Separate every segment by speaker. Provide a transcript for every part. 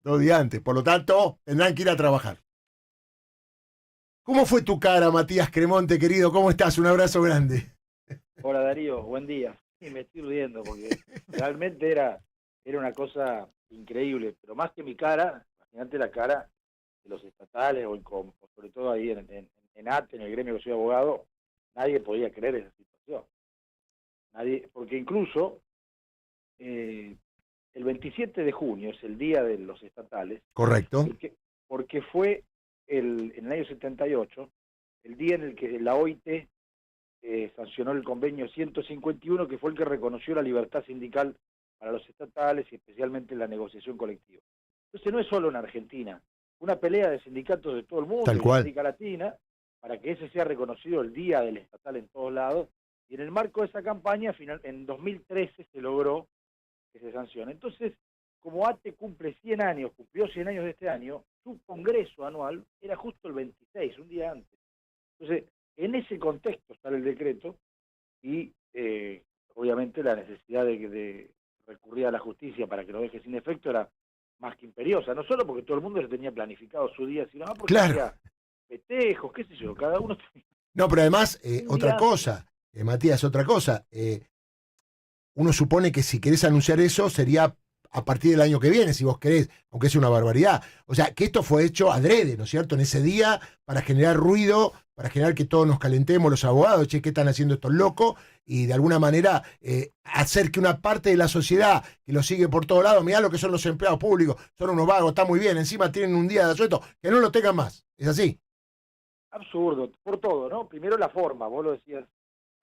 Speaker 1: 2 días antes. Por lo tanto, tendrán que ir a trabajar. ¿Cómo fue tu cara, Matías Cremonte, querido? ¿Cómo estás? Un abrazo grande.
Speaker 2: Hola Darío, buen día. Sí, me estoy riendo porque realmente era una cosa increíble, pero más que mi cara, imagínate la cara de los estatales o sobre todo ahí en ATE, en el gremio que soy abogado, nadie podía creer esa situación. Nadie, porque incluso eh, el 27 de junio es el día de los estatales,
Speaker 1: Correcto.
Speaker 2: porque fue en el año 78 el día en el que la OIT sancionó el convenio 151, que fue el que reconoció la libertad sindical para los estatales y especialmente la negociación colectiva. Entonces no es solo en Argentina, una pelea de sindicatos de todo el
Speaker 1: Tal
Speaker 2: mundo y de
Speaker 1: cual.
Speaker 2: América Latina para que ese sea reconocido el día del estatal en todos lados, y en el marco de esa campaña, en 2013 se logró que se sancione. Entonces, como ATE cumple 100 años, cumplió 100 años de este año, su congreso anual era justo el 26, un día antes. Entonces, en ese contexto está el decreto y obviamente la necesidad de recurrir a la justicia para que lo deje sin efecto era más que imperiosa, no solo porque todo el mundo se tenía planificado su día, sino porque
Speaker 1: Claro.
Speaker 2: había festejos, qué sé yo, cada uno tenía
Speaker 1: No, pero además,
Speaker 2: un
Speaker 1: otra
Speaker 2: día antes.
Speaker 1: cosa, Matías, otra cosa. Uno supone que si querés anunciar eso sería a partir del año que viene, si vos querés, aunque es una barbaridad. O sea, que esto fue hecho adrede, ¿no es cierto? En ese día, para generar ruido, para generar que todos nos calentemos los abogados, che, ¿qué están haciendo estos locos? Y de alguna manera hacer que una parte de la sociedad que lo sigue por todos lados, mirá lo que son los empleados públicos, son unos vagos, está muy bien, encima tienen un día de asueto, que no lo tengan más. ¿Es así?
Speaker 2: Absurdo, por todo, ¿no? Primero la forma, vos lo decías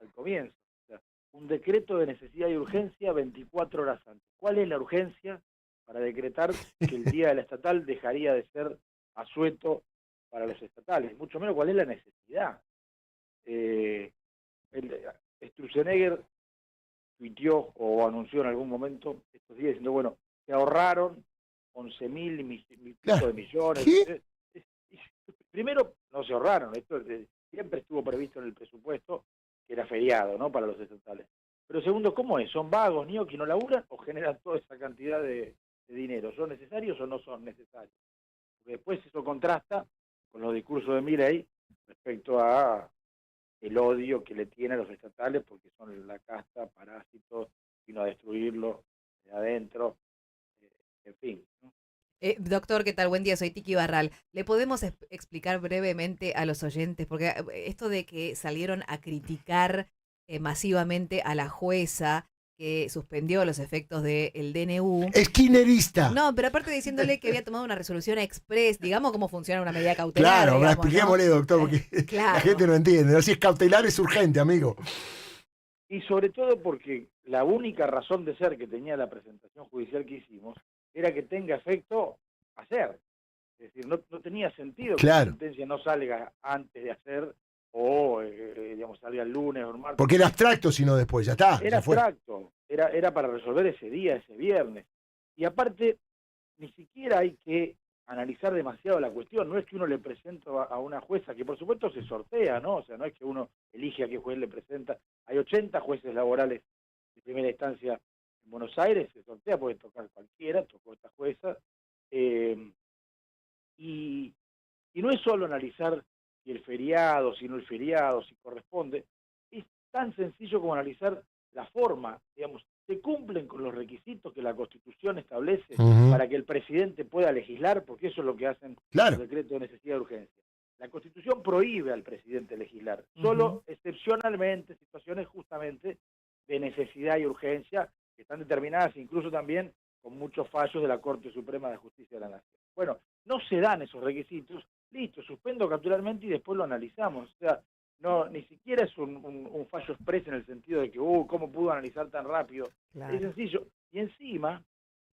Speaker 2: al comienzo. O sea, un decreto de necesidad y urgencia 24 horas antes. ¿Cuál es la urgencia para decretar que el día de la estatal dejaría de ser asueto para los estatales? Mucho menos cuál es la necesidad. Eh, el, Sturzenegger tuiteó o anunció en algún momento estos días diciendo, bueno, se ahorraron 11.000 y pico
Speaker 1: Claro.
Speaker 2: de millones.
Speaker 1: ¿Qué?
Speaker 2: Primero, no se ahorraron, esto siempre estuvo previsto en el presupuesto, que era feriado, ¿no?, para los estatales. Pero segundo, ¿cómo es? ¿Son vagos, niños que no laburan o generan toda esa cantidad de dinero? ¿Son necesarios o no son necesarios? Porque después eso contrasta con los discursos de Milei respecto a el odio que le tiene a los estatales porque son la casta, parásitos, vino a destruirlo de adentro, en fin, ¿no?
Speaker 3: Doctor, ¿qué tal? Buen día, soy Tiki Barral. ¿Le podemos explicar brevemente a los oyentes? Porque esto de que salieron a criticar masivamente a la jueza que suspendió los efectos del DNU.
Speaker 1: Esquinerista.
Speaker 3: No, pero aparte diciéndole que había tomado una resolución express, digamos cómo funciona una medida cautelar,
Speaker 1: Claro,
Speaker 3: digamos, ¿no?
Speaker 1: expliquémosle, doctor, porque la
Speaker 3: Claro.
Speaker 1: gente no entiende. ¿No? Si es cautelar, es urgente, amigo.
Speaker 2: Y sobre todo porque la única razón de ser que tenía la presentación judicial que hicimos era que tenga efecto hacer. Es decir, no tenía sentido que una
Speaker 1: Claro.
Speaker 2: sentencia no salga antes de hacer o, digamos, salga el lunes o el martes.
Speaker 1: Porque era abstracto, sino después, ya está,
Speaker 2: Era
Speaker 1: ya fue.
Speaker 2: abstracto, era para resolver ese día, ese viernes. Y aparte, ni siquiera hay que analizar demasiado la cuestión. No es que uno le presenta a una jueza, que por supuesto se sortea, ¿no? O sea, no es que uno elige a qué juez le presenta. Hay 80 jueces laborales de primera instancia en Buenos Aires, se sortea, puede tocar cualquiera, tocó esta jueza. Eh, y, y no es solo analizar si el feriado, si no el feriado, si corresponde. Es tan sencillo como analizar la forma, digamos, se cumplen con los requisitos que la Constitución establece para que el presidente pueda legislar, porque eso es lo que hacen
Speaker 1: Claro.
Speaker 2: los decretos de necesidad y urgencia. La Constitución prohíbe al presidente legislar, solo excepcionalmente, situaciones justamente de necesidad y urgencia, que están determinadas incluso también con muchos fallos de la Corte Suprema de Justicia de la Nación. Bueno, no se dan esos requisitos, listo, suspendo capturalmente y después lo analizamos. O sea, no, ni siquiera es un fallo expreso en el sentido de que, ¿cómo pudo analizar tan rápido?
Speaker 3: Claro.
Speaker 2: Es sencillo. Y encima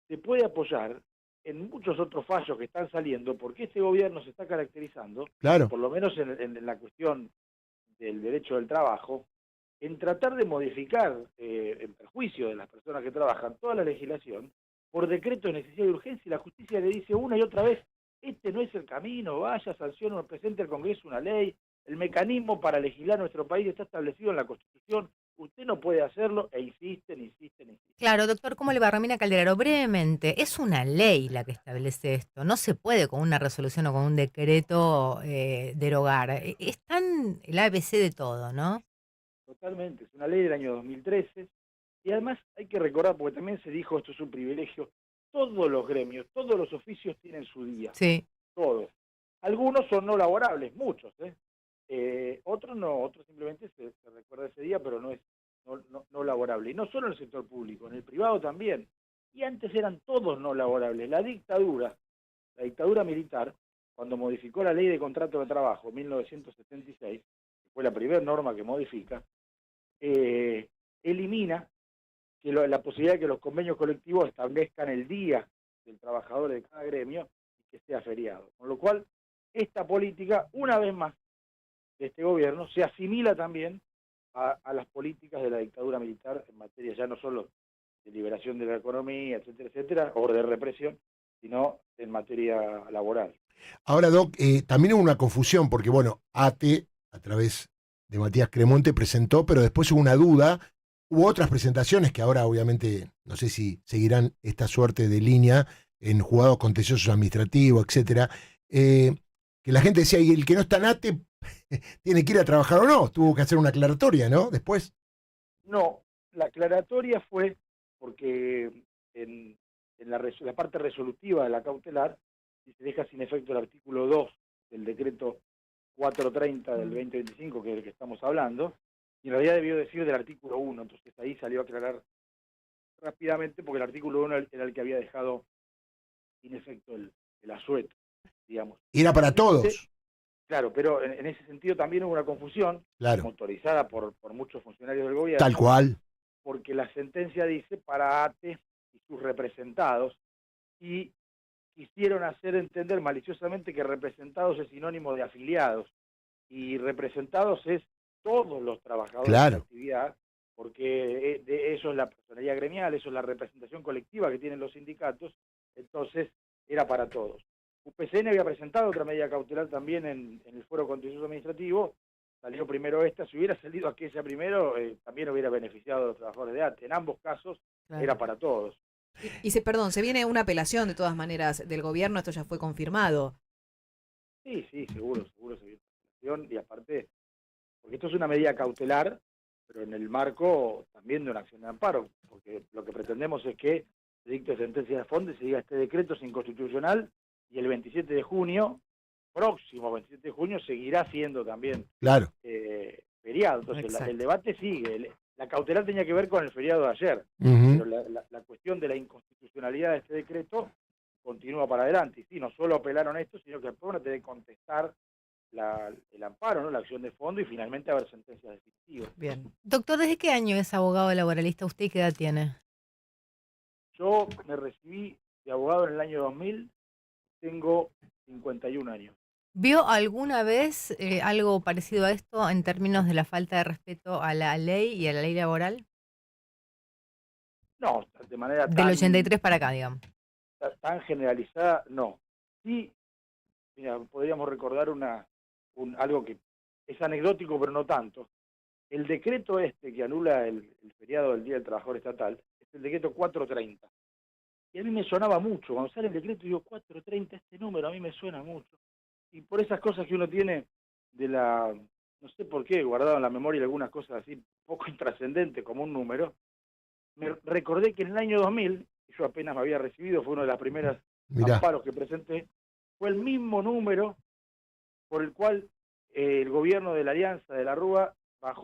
Speaker 2: se puede apoyar en muchos otros fallos que están saliendo, porque este gobierno se está caracterizando,
Speaker 1: Claro.
Speaker 2: por lo menos en la cuestión del derecho del trabajo, en tratar de modificar, en perjuicio de las personas que trabajan, toda la legislación, por decreto de necesidad y urgencia, y la justicia le dice una y otra vez, este no es el camino, vaya, sancione, presente al Congreso una ley, el mecanismo para legislar nuestro país está establecido en la Constitución, Usted no puede hacerlo e insisten, insisten, insisten.
Speaker 4: Claro, doctor, ¿cómo le va? Romina Calderaro, brevemente, es una ley la que establece esto. No se puede con una resolución o con un decreto derogar. Es tan el ABC de todo, ¿no?
Speaker 2: Totalmente, es una ley del año 2013 y además hay que recordar, porque también se dijo esto es un privilegio, todos los gremios, todos los oficios tienen su día,
Speaker 4: Sí.
Speaker 2: todos. Algunos son no laborables, muchos, ¿eh? Otros no, otros simplemente se recuerda ese día, pero no es no laborable. Y no solo en el sector público, en el privado también. Y antes eran todos no laborables. La dictadura militar, cuando modificó la ley de contrato de trabajo en 1976, que fue la primera norma que modifica, elimina la posibilidad de que los convenios colectivos establezcan el día del trabajador de cada gremio y que sea feriado. Con lo cual, esta política, una vez más, de este gobierno, se asimila también a las políticas de la dictadura militar en materia ya no solo de liberación de la economía, etcétera, etcétera, o de represión, sino en materia laboral.
Speaker 1: Ahora, Doc, también hubo una confusión, porque bueno, ATE, a través de Matías Cremonte, presentó, pero después hubo una duda. Hubo otras presentaciones que ahora, obviamente, no sé si seguirán esta suerte de línea en juzgados contenciosos administrativos, etcétera. Que la gente decía, y el que no está en ATE tiene que ir a trabajar o no. Tuvo que hacer una aclaratoria, ¿no? Después.
Speaker 2: No, la aclaratoria fue porque en la parte resolutiva de la cautelar, si se deja sin efecto el artículo 2 del decreto 430 del 2025, que es el que estamos hablando, y en realidad debió decir del artículo 1, entonces ahí salió a aclarar rápidamente porque el artículo 1 era el que había dejado sin efecto el asueto, digamos.
Speaker 1: Era para todos.
Speaker 2: Claro, pero en ese sentido también hubo una confusión,
Speaker 1: Claro.
Speaker 2: motorizada por muchos funcionarios del gobierno.
Speaker 1: Tal cual.
Speaker 2: Porque la sentencia dice para ATE y sus representados, y quisieron hacer entender maliciosamente que representados es sinónimo de afiliados, y representados es todos los trabajadores de la actividad, porque eso es la personalidad gremial, eso es la representación colectiva que tienen los sindicatos, entonces era para todos. UPCN había presentado otra medida cautelar también en el Fuero Contencioso Administrativo, salió primero esta, si hubiera salido aquella primero, también hubiera beneficiado a los trabajadores de ATE. En ambos casos era para todos.
Speaker 3: Perdón, se viene una apelación de todas maneras del gobierno, esto ya fue confirmado.
Speaker 2: Sí, seguro se viene una apelación, y aparte, porque esto es una medida cautelar, pero en el marco también de una acción de amparo, porque lo que pretendemos es que se dicte sentencia de fondo y se diga este decreto es inconstitucional, y el 27 de junio, próximo 27 de junio, seguirá siendo también feriado. Entonces el debate sigue. La cautelar tenía que ver con el feriado de ayer, pero la cuestión de la inconstitucionalidad de este decreto continúa para adelante. Y sí, no solo apelaron esto, sino que después van a tener que contestar el amparo, ¿no? La acción de fondo, y finalmente haber sentencias definitivas.
Speaker 4: Bien. Doctor, ¿desde qué año es abogado laboralista usted y qué edad tiene?
Speaker 2: Yo me recibí de abogado en el año 2000, tengo 51 años.
Speaker 4: ¿Vio alguna vez algo parecido a esto en términos de la falta de respeto a la ley y a la ley laboral?
Speaker 2: No, de manera
Speaker 4: Del 83 para acá, digamos.
Speaker 2: Tan generalizada, no. Sí, mira, podríamos recordar algo que es anecdótico, pero no tanto. El decreto que anula el feriado del Día del Trabajador Estatal es el decreto 430. Y a mí me sonaba mucho. Cuando sale el decreto digo, 430, este número a mí me suena mucho. Y por esas cosas que uno tiene no sé por qué, guardado en la memoria algunas cosas así poco intrascendentes como un número, me recordé que en el año 2000, yo apenas me había recibido, fue uno de los primeros amparos que presenté, fue el mismo número por el cual el gobierno de la Alianza de la Rúa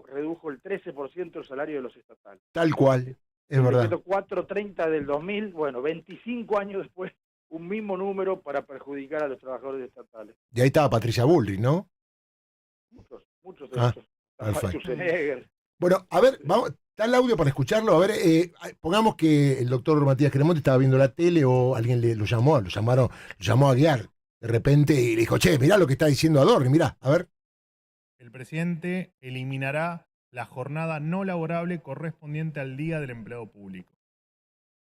Speaker 2: redujo el 13% el salario de los estatales.
Speaker 1: Tal cual, es verdad.
Speaker 2: El decreto 430 del 2000, bueno, 25 años después, un mismo número para perjudicar a los trabajadores estatales.
Speaker 1: Y ahí estaba Patricia Bullrich, ¿no?
Speaker 2: Muchos de ellos.
Speaker 1: Perfecto. Bueno, a ver, vamos, está el audio para escucharlo. A ver, pongamos que el doctor Matías Cremonte estaba viendo la tele o alguien lo llamó a guiar de repente y le dijo, che, mirá lo que está diciendo Adorni, mirá, a ver.
Speaker 5: El presidente eliminará la jornada no laborable correspondiente al Día del Empleado Público.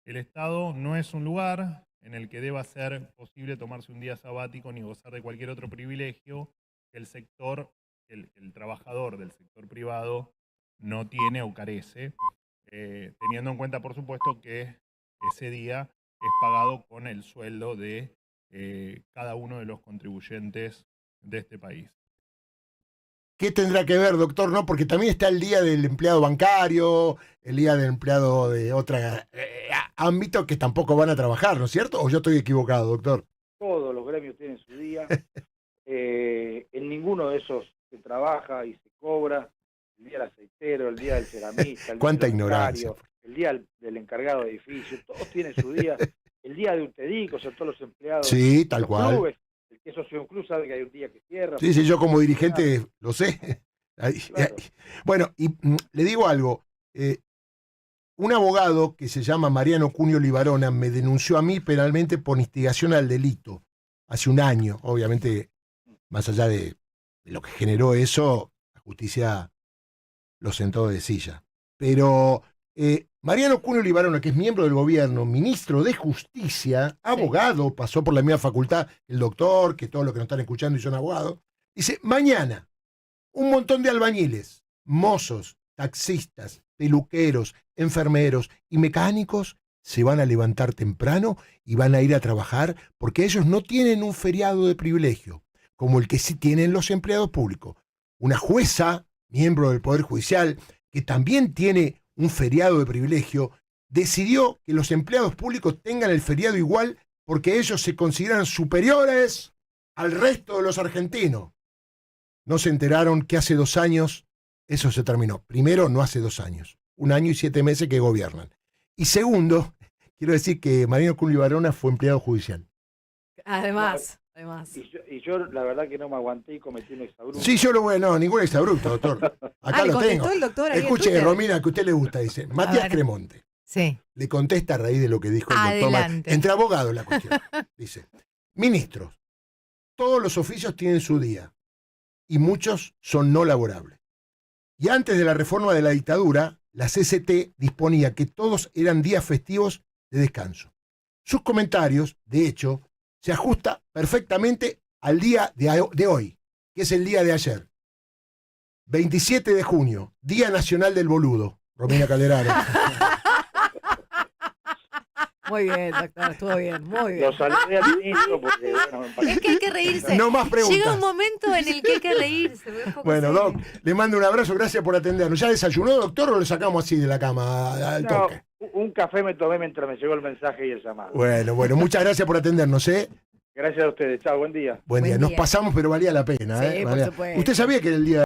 Speaker 5: El Estado no es un lugar en el que deba ser posible tomarse un día sabático ni gozar de cualquier otro privilegio que el trabajador del sector privado no tiene o carece, teniendo en cuenta, por supuesto, que ese día es pagado con el sueldo de cada uno de los contribuyentes de este país.
Speaker 1: ¿Qué tendrá que ver, doctor? No, porque también está el día del empleado bancario, el día del empleado de otro ámbito que tampoco van a trabajar, ¿no es cierto? ¿O yo estoy equivocado, doctor?
Speaker 2: Todos los gremios tienen su día. En ninguno de esos se trabaja y se cobra. El día del aceitero, el día del ceramista, el día
Speaker 1: Cuánta
Speaker 2: del
Speaker 1: ignorancia.
Speaker 2: bancario, el día del encargado de edificio. Todos tienen su día. El día de UTEDIC, o sea, todos los empleados
Speaker 1: Sí,
Speaker 2: de
Speaker 1: tal
Speaker 2: los
Speaker 1: cual.
Speaker 2: clubes. El que es socio de un club sabe que hay un día que cierra.
Speaker 1: Sí, sí, yo como dirigente lo sé.
Speaker 2: Claro.
Speaker 1: Bueno, y le digo algo. Un abogado que se llama Mariano Cunio Libarona me denunció a mí penalmente por instigación al delito hace un año. Obviamente, más allá de lo que generó eso, la justicia lo sentó de silla. Pero Mariano Cunio Libarona, que es miembro del gobierno, ministro de Justicia, abogado, pasó por la misma facultad, el doctor, que todos los que nos están escuchando y son abogados, dice, mañana un montón de albañiles, mozos, taxistas, peluqueros, enfermeros y mecánicos se van a levantar temprano y van a ir a trabajar porque ellos no tienen un feriado de privilegio, como el que sí tienen los empleados públicos. Una jueza, miembro del Poder Judicial, que también tiene un feriado de privilegio, decidió que los empleados públicos tengan el feriado igual porque ellos se consideran superiores al resto de los argentinos. No se enteraron que hace 2 años eso se terminó. Primero, no hace 2 años. 1 año y 7 meses que gobiernan. Y segundo, quiero decir que Mariano Cunio Libarona fue empleado judicial.
Speaker 3: Además.
Speaker 2: Y yo la verdad que no me aguanté y cometí un exabrupto.
Speaker 1: Sí, yo lo voy a... No, ningún exabrupto, doctor. Acá
Speaker 3: le
Speaker 1: lo tengo.
Speaker 3: contestó el doctor ahí en
Speaker 1: Escuche,
Speaker 3: Twitter.
Speaker 1: Romina, que a usted le gusta, dice. Matías
Speaker 4: ver.
Speaker 1: Cremonte.
Speaker 4: Sí.
Speaker 1: Le contesta a raíz de lo que dijo el doctor.
Speaker 4: Adelante.
Speaker 1: Entre abogados la cuestión. Dice, ministros, todos los oficios tienen su día y muchos son no laborables. Y antes de la reforma de la dictadura, la CCT disponía que todos eran días festivos de descanso. Sus comentarios, de hecho, se ajusta perfectamente al día de hoy, que es el día de ayer. 27 de junio, Día Nacional del Boludo. Romina Calderaro.
Speaker 3: Muy bien, doctor, estuvo bien, muy bien.
Speaker 2: Lo saludé al ministro porque, bueno, me
Speaker 4: Es
Speaker 2: parece
Speaker 4: que hay que reírse.
Speaker 1: No más preguntas.
Speaker 4: Llega un momento en el que hay que reírse. porque es poco
Speaker 1: Bueno,
Speaker 4: serio.
Speaker 1: Doc, le mando un abrazo, gracias por atendernos. ¿Ya desayunó, doctor, o le sacamos así de la cama al
Speaker 2: No,
Speaker 1: toque?
Speaker 2: un café me tomé mientras me llegó el mensaje y el llamado.
Speaker 1: Bueno, muchas gracias por atendernos, ¿eh?
Speaker 2: Gracias a ustedes. Chao, buen día.
Speaker 1: Buen día.
Speaker 3: Buen
Speaker 1: Nos
Speaker 3: día.
Speaker 1: pasamos, pero valía la pena,
Speaker 3: Sí,
Speaker 1: ¿eh?
Speaker 3: por
Speaker 1: Valía.
Speaker 3: supuesto.
Speaker 1: ¿Usted sabía que era el día